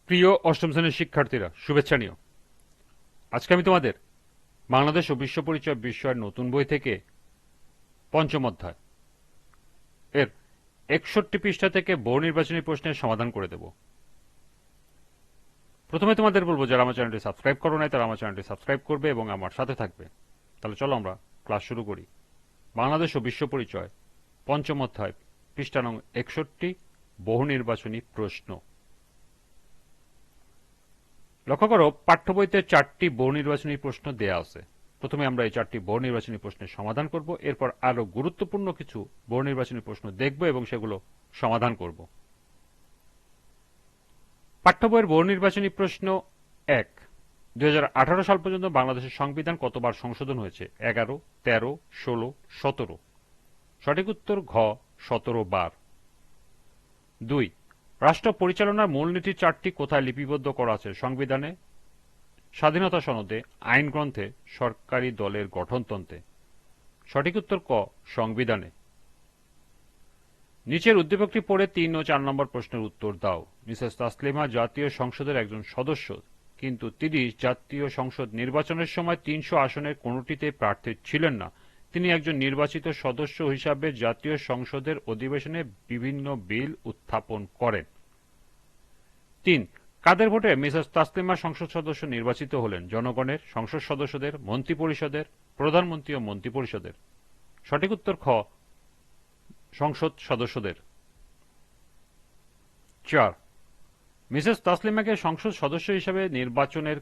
প্রিয় অষ্টম শ্রেণীর শিক্ষার্থীরা, শুভেচ্ছা নিও। আজকে আমি তোমাদের বাংলাদেশ ও বিশ্ব পরিচয় বিষয়ের নতুন বই থেকে পঞ্চম অধ্যায় এর 61 পৃষ্ঠা থেকে বহু নির্বাচনী প্রশ্নের সমাধান করে দেব। প্রথমে তোমাদের বলবো, যারা আমার চ্যানেলটি সাবস্ক্রাইব করো নাই তারা আমার চ্যানেলটি সাবস্ক্রাইব করবে এবং আমার সাথে থাকবে। তাহলে চলো আমরা ক্লাস শুরু করি। বাংলাদেশ ও বিশ্ব পরিচয় পঞ্চম অধ্যায়, পৃষ্ঠা নং 61, বহু নির্বাচনী প্রশ্ন। লক্ষ্য করো, পাঠ্য বইতে 4টি বহু নির্বাচনী প্রশ্ন দেয়া আছে। প্রথমে আমরা এই 4টি বহু নির্বাচনী প্রশ্নের সমাধান করব, এরপর আরো গুরুত্বপূর্ণ কিছু বহু নির্বাচনী প্রশ্ন দেখব এবং সেগুলো সমাধান করব। পাঠ্য বইয়ের বহু নির্বাচনী প্রশ্ন 1, 2018 সাল পর্যন্ত বাংলাদেশের সংবিধান কতবার সংশোধন হয়েছে? 11, 13, 16, 17। সঠিক উত্তর ঘ, 17 বার। 2, রাষ্ট্র পরিচালনার মূলনীতি 4টি কোথায় লিপিবদ্ধ করা আছে? সংবিধানে, স্বাধীনতা সনদে, আইন গ্রন্থে, সরকারি দলের গঠনতন্ত্রে। সঠিক উত্তর ক, সংবিধানে। নিচের উদ্দীপকটি পড়ে 3 ও 4 নম্বর প্রশ্নের উত্তর দাও। মিসেস তাসলিমা জাতীয় সংসদের একজন সদস্য, কিন্তু তিনি জাতীয় সংসদ নির্বাচনের সময় 300 আসনের কোনটিতে প্রার্থী ছিলেন না। তিনি একজন নির্বাচিত সদস্য হিসাবে জাতীয় সংসদের অধিবেশনে বিভিন্ন বিল উত্থাপন করেন। 3, কাদের ভোটে মিসেস তাসলিমা সংসদ সদস্য নির্বাচিত হলেন? জনগণের, সংসদ সদস্যদের, মন্ত্রিপরিষদের, প্রধানমন্ত্রী ও মন্ত্রিপরিষদের। সঠিক উত্তর খ, সংসদ সদস্যদের। 4, মিসেস তাসলিমাকে সংসদ সদস্য হিসেবে নির্বাচনের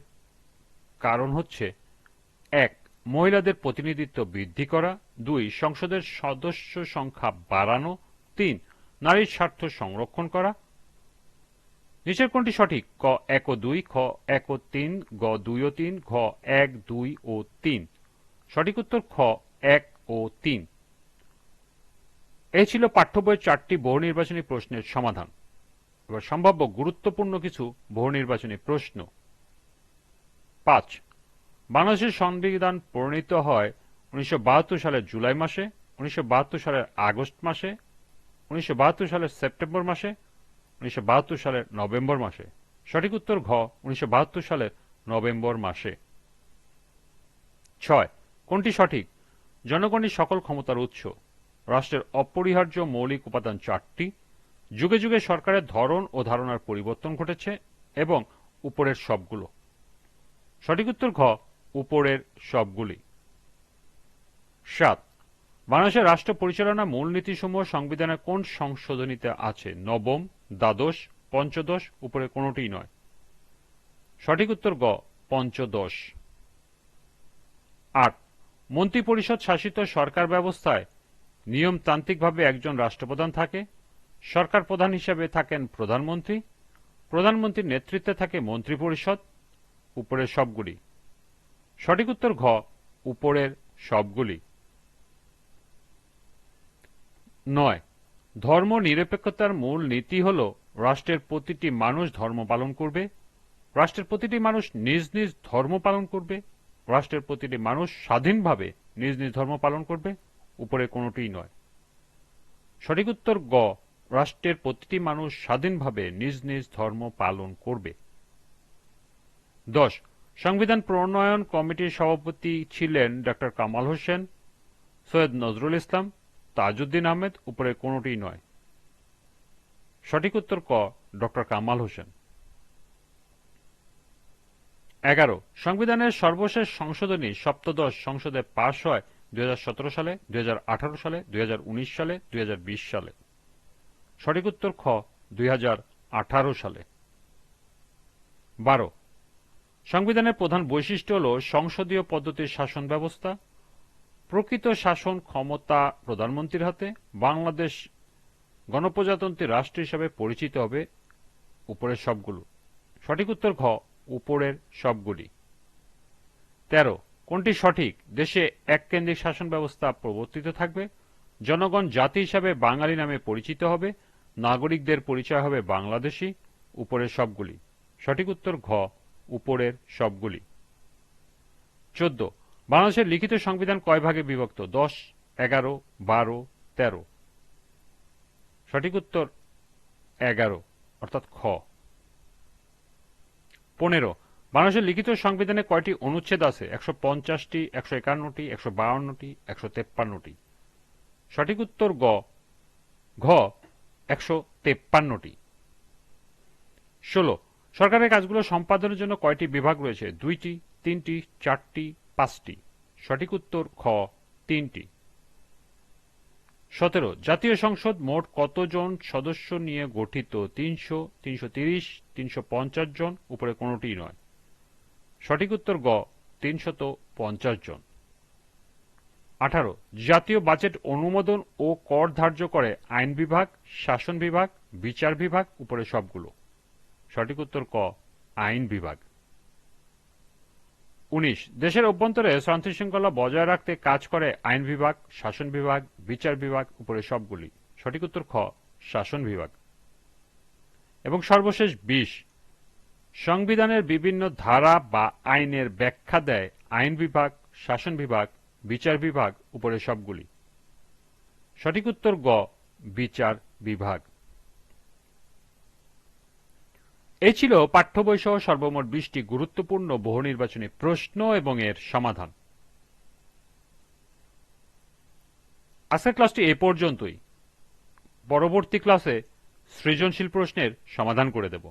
কারণ হচ্ছে: 1, মহিলাদের প্রতিনিধিত্ব বৃদ্ধি করা, 2, সংসদের সদস্য সংখ্যা বাড়ানো, 3, নারীর স্বার্থ সংরক্ষণ করা। নিচের কোনটি সঠিক? ক 1 ও 2, খ 1 ও 3, গ 2 ও 3, ঘ 1, 2 ও 3। সঠিক উত্তর খ 1 ও 3। এই ছিল পাঠ্য বইয়ের 4টি বহু নির্বাচনী প্রশ্নের সমাধান। এবার সম্ভাব্য গুরুত্বপূর্ণ কিছু বহু নির্বাচনী প্রশ্ন। 5, বাংলাদেশের সংবিধান প্রণীত হয় 1972 সালের জুলাই মাসে, 1972 সালের আগস্ট মাসে, 1972 সালের সেপ্টেম্বর মাসে, 1972 সালের নভেম্বর মাসে। সঠিক উত্তর ঘ, 1972 সালের নভেম্বর মাসে। 6, কোনটি সঠিক? জনগণই সকল ক্ষমতার উৎস। রাষ্ট্রের অপরিহার্য মৌলিক উপাদান 4টি। যুগে যুগে সরকারের ধরন ও ধারণার পরিবর্তন ঘটেছে এবং উপরের সবগুলো। সঠিক উত্তর ঘ, উপরের সবগুলি। 7, বাংলাদেশের রাষ্ট্র পরিচালনা মূলনীতিসমূহ সংবিধানের কোন সংশোধনীতে আছে? নবম, দ্বাদশ, পঞ্চদশ, উপরে কোনটিই নয়। সঠিক উত্তর গ, পঞ্চদশ। 8, মন্ত্রিপরিষদ শাসিত সরকার ব্যবস্থায় নিয়মতান্ত্রিকভাবে একজন রাষ্ট্রপ্রধান থাকে। সরকার প্রধান হিসেবে থাকেন প্রধানমন্ত্রী। প্রধানমন্ত্রীর নেতৃত্বে থাকে মন্ত্রিপরিষদ। উপরের সবগুলি। সঠিক উত্তর ঘ, উপরের সবগুলি। 9, ধর্ম নিরপেক্ষতার মূল নীতি হল রাষ্ট্রের প্রতিটি মানুষ ধর্ম পালন করবে। রাষ্ট্রের প্রতিটি মানুষ নিজ নিজ ধর্ম পালন করবে। রাষ্ট্রের প্রতিটি মানুষ স্বাধীনভাবে নিজ নিজ ধর্ম পালন করবে। উপরে কোনটিই নয়। সঠিক উত্তর গ, রাষ্ট্রের প্রতিটি মানুষ স্বাধীনভাবে নিজ নিজ ধর্ম পালন করবে। 10, সংবিধান প্রণয়ন কমিটির সভাপতি ছিলেন ডক্টর কামাল হোসেন, সৈয়দ নজরুল ইসলাম, তাজউদ্দিন আহমেদ। উপরে কোনটিই নয়। সঠিক উত্তর ক, ডক্টর কামাল হোসেন। 11, সংবিধানের সর্বশেষ সংশোধনী সপ্তদশ সংসদে পাশ হয় 2017 সালে, 2018 সালে, 2019 সালে, 2020 সালে। সঠিক উত্তর খ, 2018 সালে। 12, সংবিধানের প্রধান বৈশিষ্ট্য হল সংসদীয় পদ্ধতির শাসন ব্যবস্থা। প্রকৃত শাসন ক্ষমতা প্রধানমন্ত্রীর হাতে। বাংলাদেশ গণপ্রজাতন্ত্রী রাষ্ট্র হিসাবে পরিচিত হবে। উপরের সবগুলো। সঠিক উত্তর ঘ, উপরের সবগুলি। 13, কোনটি সঠিক? দেশে এককেন্দ্রিক শাসন ব্যবস্থা প্রবর্তিত থাকবে। জনগণ জাতি হিসাবে বাঙালি নামে পরিচিত হবে। নাগরিকদের পরিচয় হবে বাংলাদেশী। উপরের সবগুলি। সঠিক উত্তর ঘ, উপরের সবগুলি। 14, বাংলাদেশের লিখিত সংবিধান কয় ভাগে বিভক্ত? 10, 11, 12, 13। সঠিক উত্তর 11, অর্থাৎ খ। 15 বাংলাদেশের লিখিত সংবিধানে কয়টি অনুচ্ছেদ আছে? 150টি, 151টি, 152টি, 153টি। সঠিক উত্তর ঘ 153টি। 16 সরকারের কাজগুলো সম্পাদনের জন্য কয়টি বিভাগ রয়েছে? 2টি, 3টি, 4টি, 5টি। সঠিক উত্তর খ 3টি। 17 জাতীয় সংসদ মোট কতজন সদস্য নিয়ে গঠিত? 300, 330, 350 জন, উপরে কোনোটিই নয়। সঠিক উত্তর গ 350 জন। 18 জাতীয় বাজেট অনুমোদন ও কর ধার্য করে আইন বিভাগ, শাসন বিভাগ, বিচার বিভাগ, উপরে সবগুলো। সঠিক উত্তর ক আইন বিভাগ। 19 দেশের অভ্যন্তরে শান্তি শৃঙ্খলা বজায় রাখতে কাজ করে আইন বিভাগ, শাসন বিভাগ, বিচার বিভাগ, উপরে সবগুলি। সঠিক উত্তর খ শাসন বিভাগ। এবং সর্বশেষ 20 সংবিধানের বিভিন্ন ধারা বা আইনের ব্যাখ্যা দেয় আইন বিভাগ, শাসন বিভাগ, বিচার বিভাগ, উপরে সবগুলি। সঠিক উত্তর গ বিচার বিভাগ। এই ছিল পাঠ্য বই সহ সর্বমোট 20টি গুরুত্বপূর্ণ বহু নির্বাচনী প্রশ্ন এবং এর সমাধান। আজকের ক্লাসটি এ পর্যন্তই। পরবর্তী ক্লাসে সৃজনশীল প্রশ্নের সমাধান করে দেব।